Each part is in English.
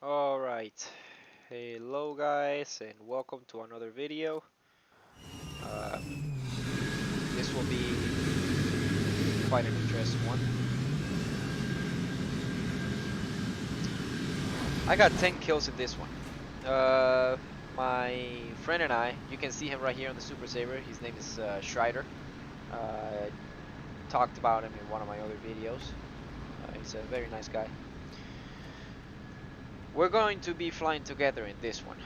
Alright, hello guys and welcome to another video. This will be quite an interesting one. I got 10 kills in this one. My friend and I, you can see him right here on the Super Sabre, his name is Schreider. I talked about him in one of my other videos. He's a very nice guy. We're going to be flying together in this one.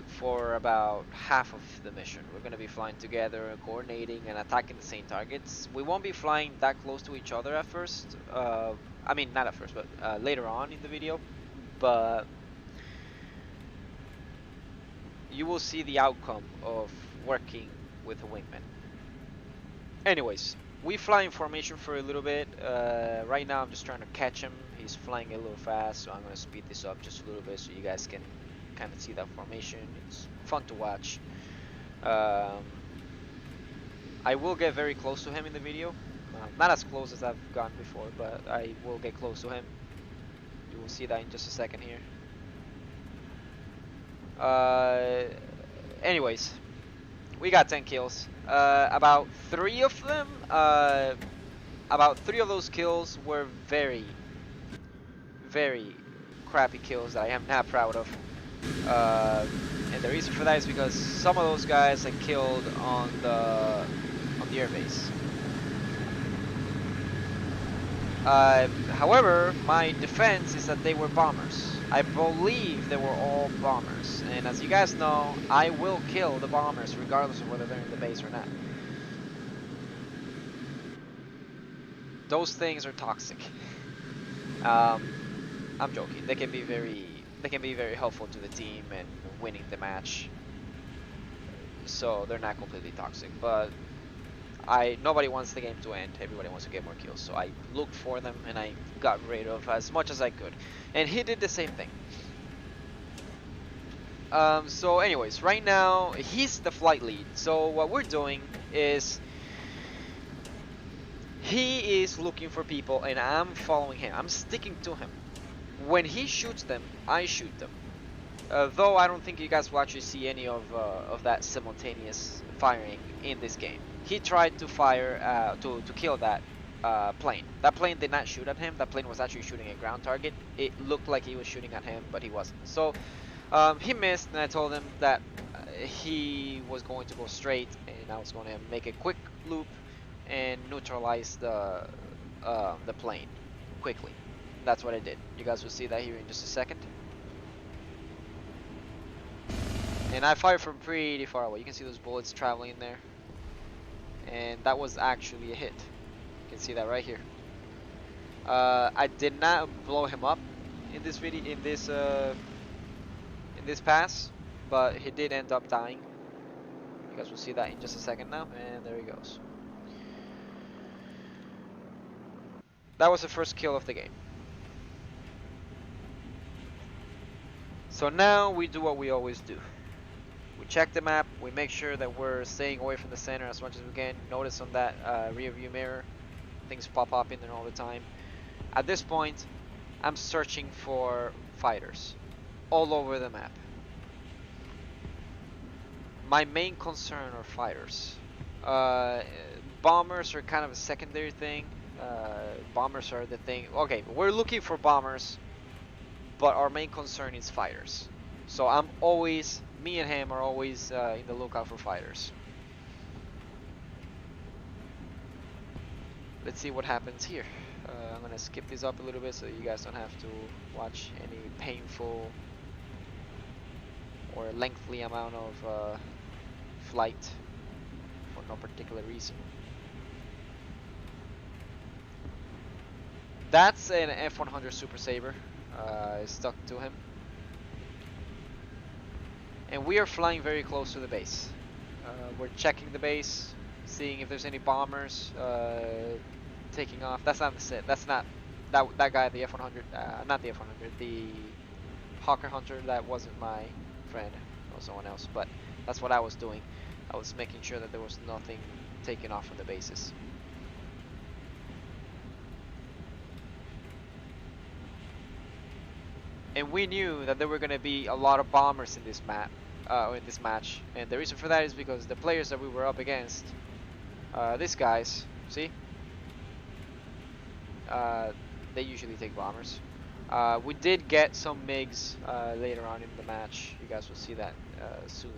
For about half of the mission. We're going to be flying together, coordinating and attacking the same targets. We won't be flying that close to each other at first. I mean, not at first, but later on in the video. But you will see the outcome of working with a wingman. Anyways, we fly in formation for a little bit. Right now I'm just trying to catch him. He's flying a little fast, so I'm going to speed this up just a little bit so you guys can kind of see that formation. It's fun to watch. I will get very close to him in the video. Not as close as I've gone before, but I will get close to him. You will see that in just a second here. Anyways, we got 10 kills. About three of those kills were very crappy kills that I am not proud of. And the reason for that is because some of those guys I killed on the airbase. However, my defense is that they were bombers. I believe they were all bombers, and as you guys know, I will kill the bombers regardless of whether they're in the base or not. Those things are toxic. I'm joking. They can be very helpful to the team and winning the match. So they're not completely toxic, but nobody wants the game to end. Everybody wants to get more kills. So I looked for them and I got rid of as much as I could. And he did the same thing. So anyways, right now he's the flight lead. So what we're doing is he is looking for people and I'm following him. I'm sticking to him. When he shoots them, I shoot them. Though I don't think you guys will actually see any of that simultaneous firing in this game. He tried to fire to kill that plane. That plane did not shoot at him. That plane was actually shooting a ground target. It looked like he was shooting at him, but he wasn't. So he missed, and I told him that he was going to go straight, and I was going to make a quick loop and neutralize the plane quickly. That's what I did. You guys will see that here in just a second. And I fired from pretty far away. You can see those bullets traveling in there. And that was actually a hit. You can see that right here. I did not blow him up in this video, in this pass, but he did end up dying. You guys will see that in just a second now. And there he goes. That was the first kill of the game. So now we do what we always do. We check the map, we make sure that we're staying away from the center as much as we can. Notice on that rear view mirror, things pop up in there all the time. At this point, I'm searching for fighters all over the map. My main concern are fighters. Bombers are kind of a secondary thing. Bombers are the thing. Okay, we're looking for bombers, but our main concern is fighters. So me and him are always in the lookout for fighters. Let's see what happens here. I'm gonna skip this up a little bit so you guys don't have to watch any painful or lengthy amount of flight for no particular reason. That's an F-100 Super Sabre. I stuck to him. And we are flying very close to the base. We're checking the base, seeing if there's any bombers taking off. That's not that guy, the F-100, not the F-100, the Hawker Hunter. That wasn't my friend, it was someone else. But that's what I was doing. I was making sure that there was nothing taking off from the bases. and we knew that there were going to be a lot of bombers in this map, or in this match. And the reason for that is because the players that we were up against, these guys, see, they usually take bombers. We did get some MiGs later on in the match. You guys will see that soon.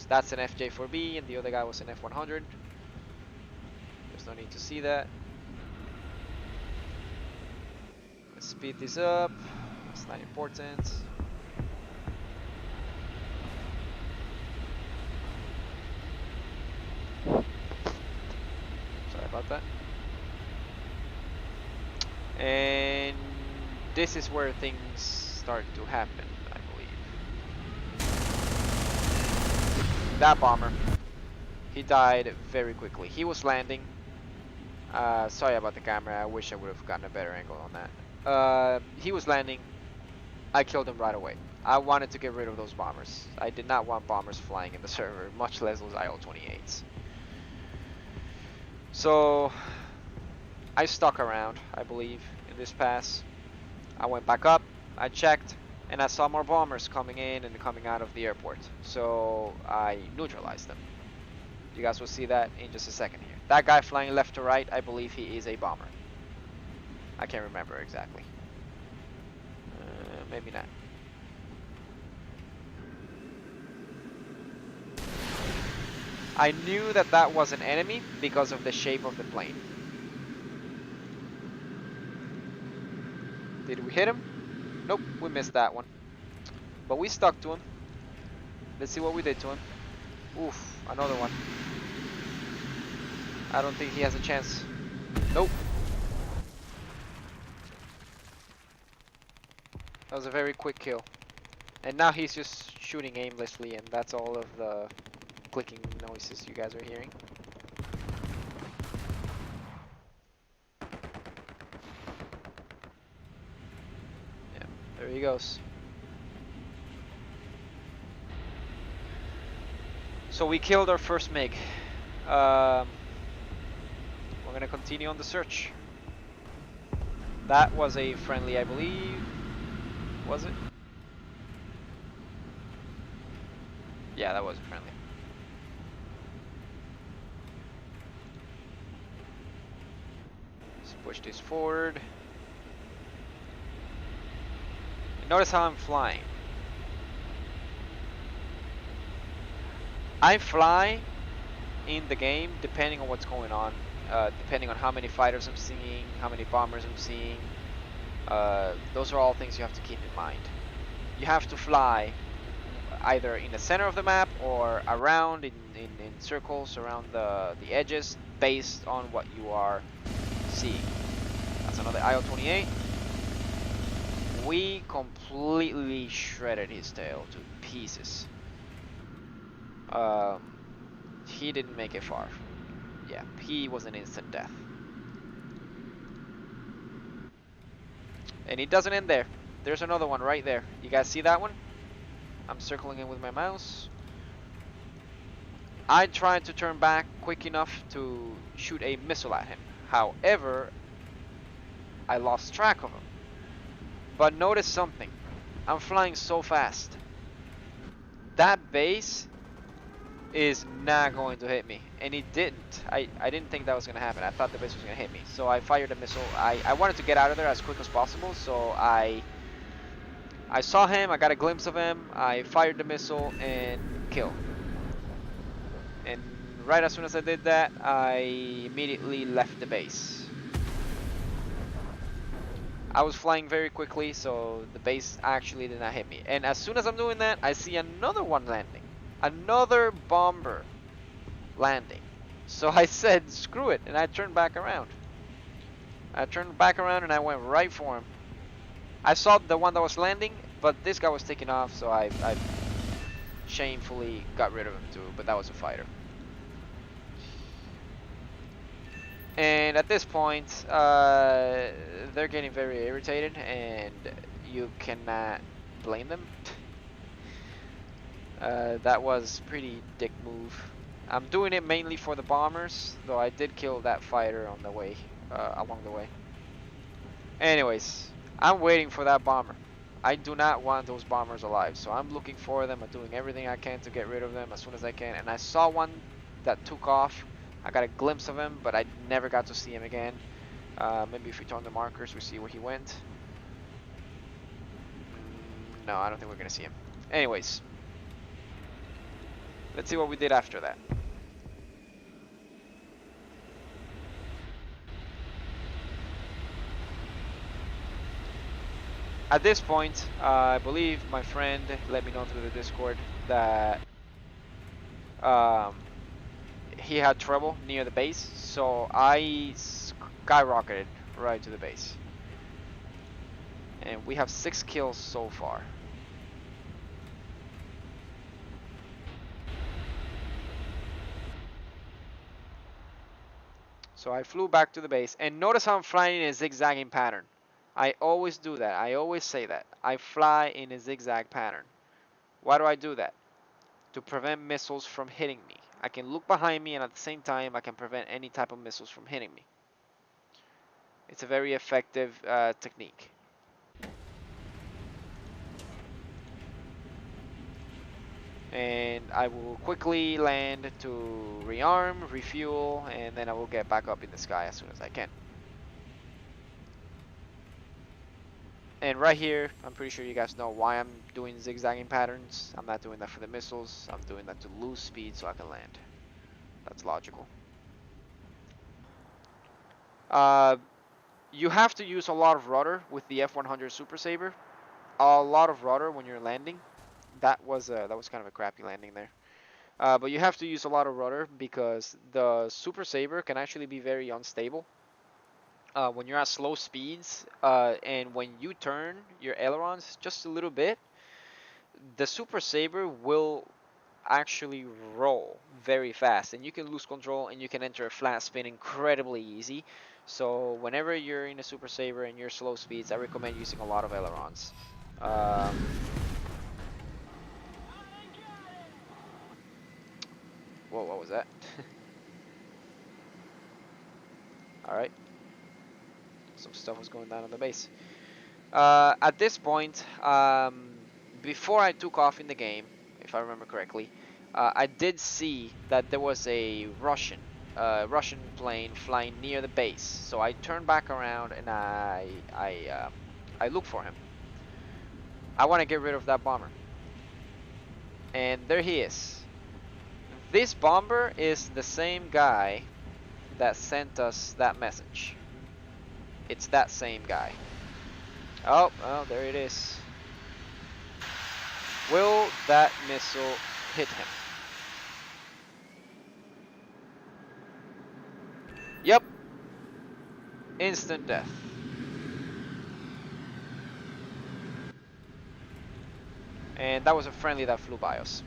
That's an FJ4B, and the other guy was an F-100. There's no need to see that. Let's speed this up. It's not important. Sorry about that. And this is where things start to happen, I believe. That bomber, he died very quickly. He was landing. Sorry about the camera. I wish I would have gotten a better angle on that. He was landing. I killed him right away. I wanted to get rid of those bombers. I did not want bombers flying in the server, much less those IL-28s. So I stuck around, I believe, in this pass. I went back up, I checked, and I saw more bombers coming in and coming out of the airport. So I neutralized them. You guys will see that in just a second here. That guy flying left to right, I believe he is a bomber. I can't remember exactly. Maybe not. I knew that that was an enemy because of the shape of the plane. Did we hit him? Nope, we missed that one. But we stuck to him. Let's see what we did to him. Oof, another one. I don't think he has a chance. Nope. That was a very quick kill. And now he's just shooting aimlessly, and that's all of the clicking noises you guys are hearing. Yeah, there he goes. So we killed our first MiG. We're gonna continue on the search. That was a friendly, I believe. Was it? Yeah, that was a friendly. Let's push this forward. And notice how I'm flying. I fly in the game depending on what's going on, depending on how many fighters I'm seeing, how many bombers I'm seeing. Those are all things you have to keep in mind. You have to fly either in the center of the map or around in circles around the edges based on what you are seeing. That's another IL-28. We completely shredded his tail to pieces. He didn't make it far. Yeah, he was an instant death. And it doesn't end there. There's another one right there. You guys see that one? I'm circling it with my mouse. I tried to turn back quick enough to shoot a missile at him. However, I lost track of him. But notice something. I'm flying so fast. That base is not going to hit me, and it didn't. I didn't think that was going to happen. I thought the base was going to hit me, so I fired a missile. I wanted to get out of there as quick as possible, so I saw him, I got a glimpse of him, I fired the missile and kill. And right as soon as I did that, I immediately left the base. I was flying very quickly, so the base actually did not hit me. And as soon as I'm doing that, I see another one landing. Another bomber landing. So I said, screw it, and I turned back around. I turned back around and I went right for him. I saw the one that was landing, but this guy was taking off, so I shamefully got rid of him too, but that was a fighter. And at this point, they're getting very irritated, and you cannot blame them. That was pretty dick move. I'm doing it mainly for the bombers, though I did kill that fighter on the way, along the way. Anyways, I'm waiting for that bomber. I do not want those bombers alive, so I'm looking for them. I'm doing everything I can to get rid of them as soon as I can. And I saw one that took off. I got a glimpse of him, but I never got to see him again. Maybe if we turn the markers, we see where he went. No, I don't think we're gonna see him. Anyways, let's see what we did after that. At this point, I believe my friend let me know through the Discord that um, he had trouble near the base, so I skyrocketed right to the base. And we have 6 kills so far. So I flew back to the base, and notice how I'm flying in a zigzagging pattern. I always do that. I always say that. I fly in a zigzag pattern. Why do I do that? To prevent missiles from hitting me. I can look behind me, and at the same time I can prevent any type of missiles from hitting me. It's a very effective technique. And I will quickly land to rearm, refuel, and then I will get back up in the sky as soon as I can. And right here, I'm pretty sure you guys know why I'm doing zigzagging patterns. I'm not doing that for the missiles. I'm doing that to lose speed so I can land. That's logical. You have to use a lot of rudder with the F-100 Super Sabre. A lot of rudder when you're landing. That was kind of a crappy landing there. But you have to use a lot of rudder because the Super Sabre can actually be very unstable. When you're at slow speeds and when you turn your ailerons just a little bit, the Super Sabre will actually roll very fast and you can lose control and you can enter a flat spin incredibly easy. So whenever you're in a Super Sabre and you're slow speeds, I recommend using a lot of ailerons. Whoa, what was that? Alright. Some stuff was going down on the base. At this point, before I took off in the game, if I remember correctly, I did see that there was a Russian plane flying near the base. So I turned back around and I looked for him. I want to get rid of that bomber. And there he is. This bomber is the same guy that sent us that message. It's that same guy. Oh, there it is. Will that missile hit him? Yep. Instant death. And that was a friendly that flew by us.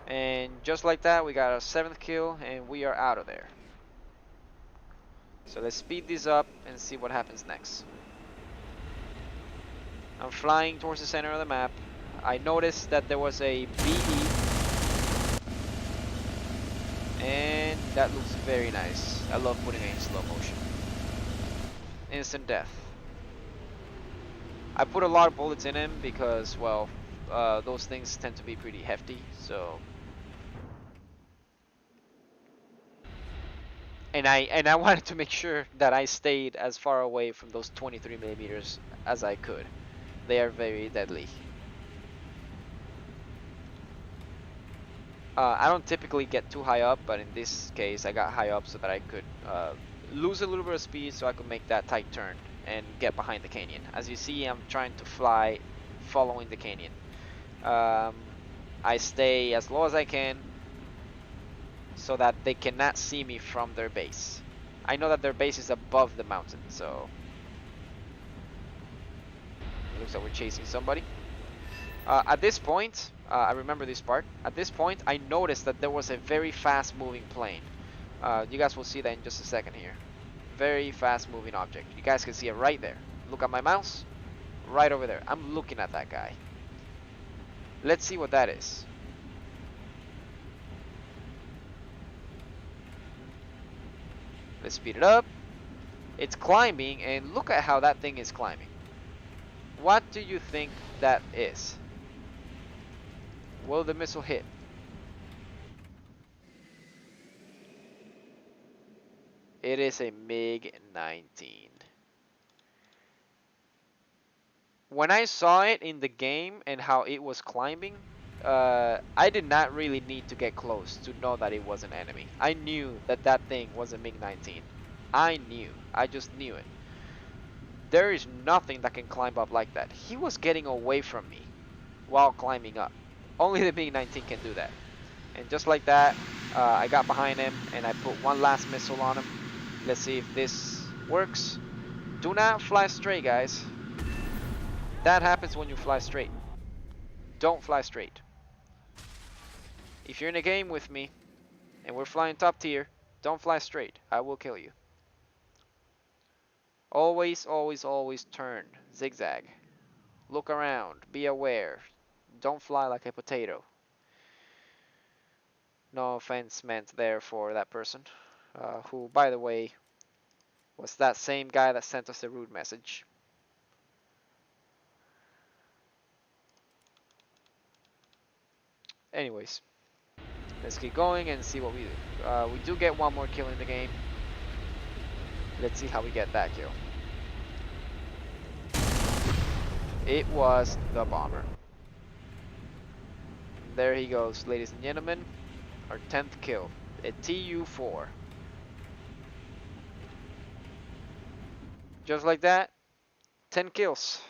And just like that, we got our 7th kill and we are out of there. So let's speed this up and see what happens next. I'm flying towards the center of the map. I noticed that there was a BE. And that looks very nice. I love putting it in slow motion. Instant death. I put a lot of bullets in him because, well, those things tend to be pretty hefty, so. And I wanted to make sure that I stayed as far away from those 23 millimeters as I could. They are very deadly. I don't typically get too high up, but in this case I got high up so that I could lose a little bit of speed so I could make that tight turn and get behind the canyon. As you see, I'm trying to fly following the canyon. I stay as low as I can so that they cannot see me from their base. I know that their base is above the mountain, so it looks like we're chasing somebody. At this point, I remember this part. At this point, I noticed that there was a very fast moving plane. You guys will see that in just a second here. Very fast moving object. You guys can see it right there. Look at my mouse. Right over there. I'm looking at that guy. Let's see what that is. Let's speed it up. It's climbing, and look at how that thing is climbing. What do you think that is? Will the missile hit? It is a MiG-19. When I saw it in the game and how it was climbing, I did not really need to get close to know that it was an enemy. I knew that that thing was a MiG-19. I knew. I just knew it. There is nothing that can climb up like that. He was getting away from me while climbing up. Only the MiG-19 can do that. And just like that, I got behind him and I put one last missile on him. Let's see if this works. Do not fly straight, guys. That happens when you fly straight. Don't fly straight. If you're in a game with me and we're flying top tier, don't fly straight. I will kill you. Always, always, always turn. Zigzag. Look around. Be aware. Don't fly like a potato. No offense meant there for that person. Who, by the way, was that same guy that sent us a rude message. Anyways, let's keep going and see what we do. We do get one more kill in the game. Let's see how we get that kill. It was the bomber. There he goes, ladies and gentlemen. Our 10th kill. A TU-4. Just like that, 10 kills.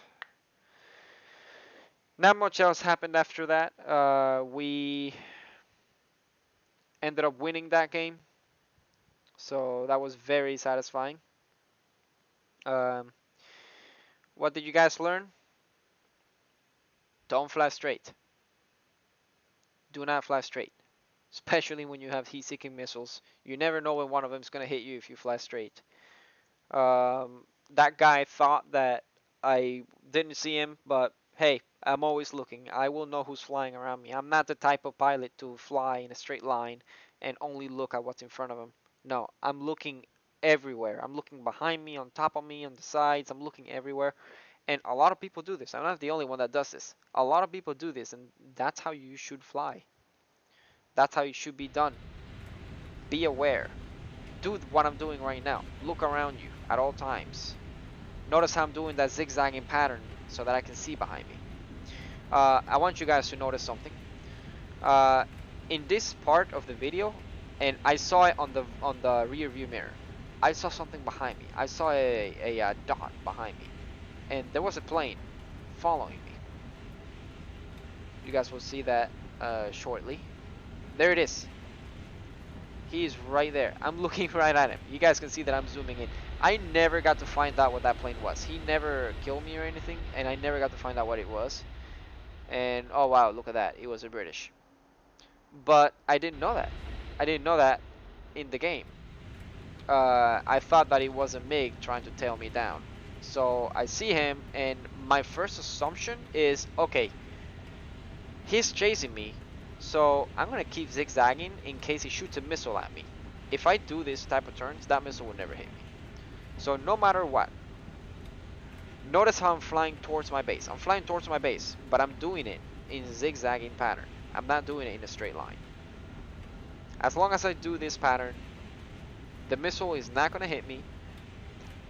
Not much else happened after that. We ended up winning that game. So that was very satisfying. What did you guys learn? Don't fly straight. Do not fly straight. Especially when you have heat-seeking missiles. You never know when one of them is going to hit you if you fly straight. That guy thought that I didn't see him, but hey, I'm always looking. I will know who's flying around me. I'm not the type of pilot to fly in a straight line and only look at what's in front of him. No, I'm looking everywhere. I'm looking behind me, on top of me, on the sides. I'm looking everywhere. And a lot of people do this. I'm not the only one that does this. A lot of people do this, and that's how you should fly. That's how it should be done. Be aware. Do what I'm doing right now. Look around you at all times. Notice how I'm doing that zigzagging pattern so that I can see behind me. I want you guys to notice something. In this part of the video, and I saw it on the rear view mirror, I saw something behind me. I saw a dot behind me, and there was a plane following me. You guys will see that shortly. There it is. He's right there. I'm looking right at him. You guys can see that I'm zooming in. I never got to find out what that plane was. He never killed me or anything, and I never got to find out what it was. And oh wow, look at that. It was a British. But I didn't know that. I didn't know that in the game. I thought that it was a MiG trying to tail me down. So I see him, and my first assumption is, okay, he's chasing me, so I'm gonna keep zigzagging in case he shoots a missile at me. If I do this type of turns, that missile will never hit me. So no matter what, notice how I'm flying towards my base. I'm flying towards my base, but I'm doing it in zigzagging pattern. I'm not doing it in a straight line. As long as I do this pattern, the missile is not gonna hit me.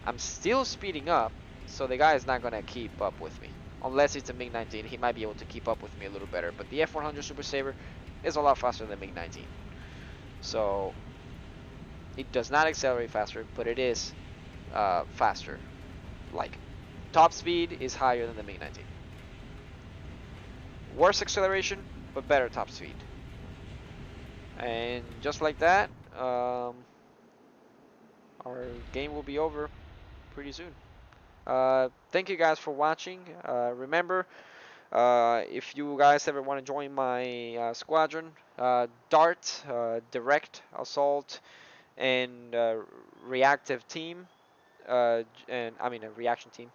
I'm still speeding up, so the guy is not gonna keep up with me. Unless it's a MiG-19, he might be able to keep up with me a little better. But the F-100 Super Sabre is a lot faster than MiG-19. So it does not accelerate faster, but it is faster. Like, top speed is higher than the MiG-19. Worse acceleration, but better top speed. And just like that, our game will be over pretty soon. Thank you guys for watching. Remember, if you guys ever want to join my squadron, Dart, Direct Assault, and Reactive Team, and I mean a Reaction Team.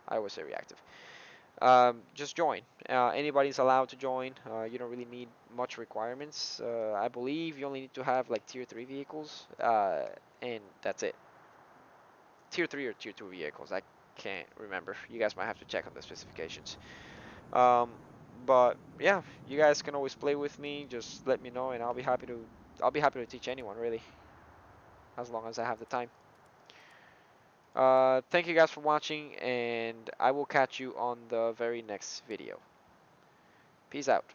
I always say Reactive. Just join. Anybody's allowed to join. You don't really need much requirements. I believe you only need to have like tier 3 vehicles, and that's it. tier 3 or tier 2 vehicles. I can't remember. You guys might have to check on the specifications. Um, but yeah, you guys can always play with me. Just let me know, and I'll be happy to teach anyone really, as long as I have the time. Thank you guys for watching, and I will catch you on the very next video. Peace out.